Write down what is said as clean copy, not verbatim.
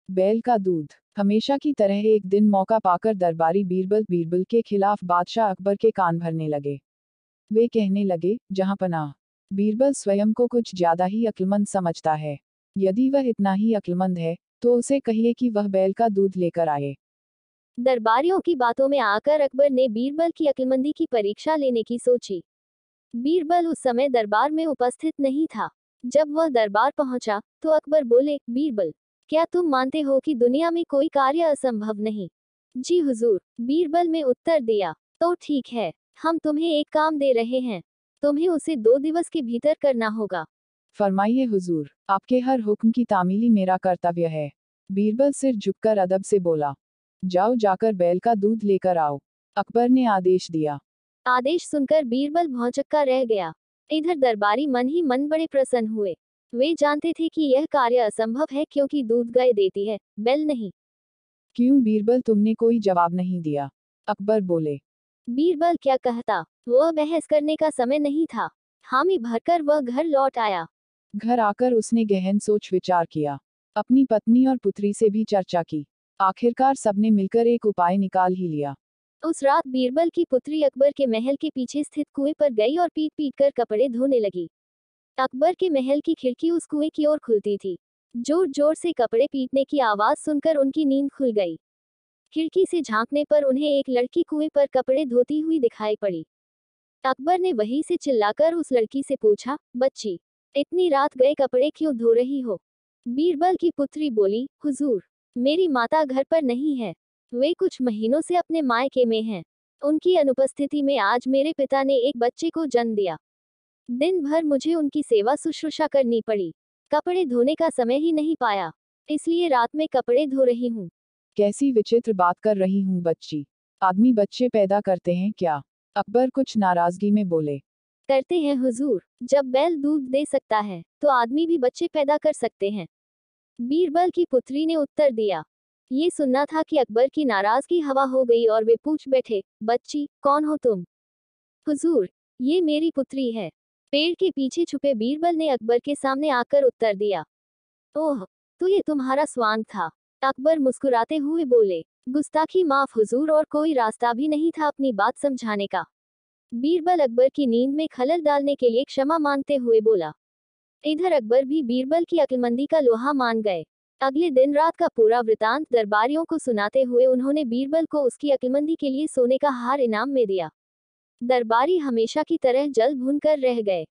बैल का दूध। हमेशा की तरह एक दिन मौका पाकर दरबारी बीरबल के खिलाफ बादशाह अकबर के कान भरने लगे। वे कहने लगे, जहां पनाह, बीरबल स्वयं को कुछ ज्यादा ही अक्लमंद समझता है। यदि वह इतना ही अक्लमंद है, तो उसे कहिए कि वह बैल का दूध लेकर आए। दरबारियों की बातों में आकर अकबर ने बीरबल की अक्लमंदी की परीक्षा लेने की सोची। बीरबल उस समय दरबार में उपस्थित नहीं था। जब वह दरबार पहुंचा, तो अकबर बोले, बीरबल, क्या तुम मानते हो कि दुनिया में कोई कार्य असंभव नहीं? जी हुजूर, बीरबल ने उत्तर दिया। तो ठीक है, हम तुम्हें एक काम दे रहे हैं। तुम्हें उसे 2 दिवस के भीतर करना होगा। फरमाइए हुजूर, आपके हर हुक्म की तामीली मेरा कर्तव्य है। बीरबल सिर झुककर अदब से बोला। जाओ, जाकर बैल का दूध लेकर आओ। अकबर ने आदेश दिया। आदेश सुनकर बीरबल भौंचक्का रह गया। इधर दरबारी मन ही मन बड़े प्रसन्न हुए। वे जानते थे कि यह कार्य असंभव है, क्योंकि दूध गाय देती है, बैल नहीं। क्यों बीरबल, तुमने कोई जवाब नहीं दिया? अकबर बोले। बीरबल क्या कहता, वह बहस करने का समय नहीं था। हामी भरकर वह घर लौट आया। घर आकर उसने गहन सोच विचार किया। अपनी पत्नी और पुत्री से भी चर्चा की। आखिरकार सबने मिलकर एक उपाय निकाल ही लिया। उस रात बीरबल की पुत्री अकबर के महल के पीछे स्थित कुएं पर गई और पीट पीट कर कपड़े धोने लगी। अकबर के महल की खिड़की उस कुएं की ओर खुलती थी। जोर जोर से कपड़े पीटने की आवाज सुनकर उनकी नींद खुल गई। खिड़की से झांकने पर उन्हें एक लड़की कुएं पर कपड़े धोती हुई दिखाई पड़ी। अकबर ने वहीं से चिल्लाकर उस लड़की से पूछा, बच्ची, इतनी रात गए कपड़े क्यों धो रही हो? बीरबल की पुत्री बोली, हुजूर, मेरी माता घर पर नहीं है। वे कुछ महीनों से अपने मायके में हैं। उनकी अनुपस्थिति में आज मेरे पिता ने एक बच्चे को जन्म दिया। दिन भर मुझे उनकी सेवा शुश्रूषा करनी पड़ी। कपड़े धोने का समय ही नहीं पाया, इसलिए रात में कपड़े धो रही हूँ। कैसी विचित्र बात कर रही हूँ बच्ची। आदमी बच्चे पैदा करते हैं क्या? अकबर कुछ नाराजगी में बोले। करते हैं हुजूर, जब बैल दूध दे सकता है, तो आदमी भी बच्चे पैदा कर सकते हैं। बीरबल की पुत्री ने उत्तर दिया। ये सुनना था कि अकबर की नाराजगी हवा हो गई और वे पूछ बैठे, बच्ची, कौन हो तुम? हुजूर, ये मेरी पुत्री है। पेड़ के पीछे छुपे बीरबल ने अकबर के सामने आकर उत्तर दिया। ओह, तो ये तुम्हारा स्वांग था? अकबर मुस्कुराते हुए बोले, गुस्ताखी माफ हुजूर, और कोई रास्ता भी नहीं था अपनी बात समझाने का। बीरबल अकबर की नींद में खलल डालने के लिए क्षमा मांगते हुए बोला। इधर अकबर भी बीरबल की अक्लमंदी का लोहा मान गए। अगले दिन रात का पूरा वृतांत दरबारियों को सुनाते हुए उन्होंने बीरबल को उसकी अक्लमंदी के लिए सोने का हार इनाम में दिया। दरबारी हमेशा की तरह जल भून कर रह गए।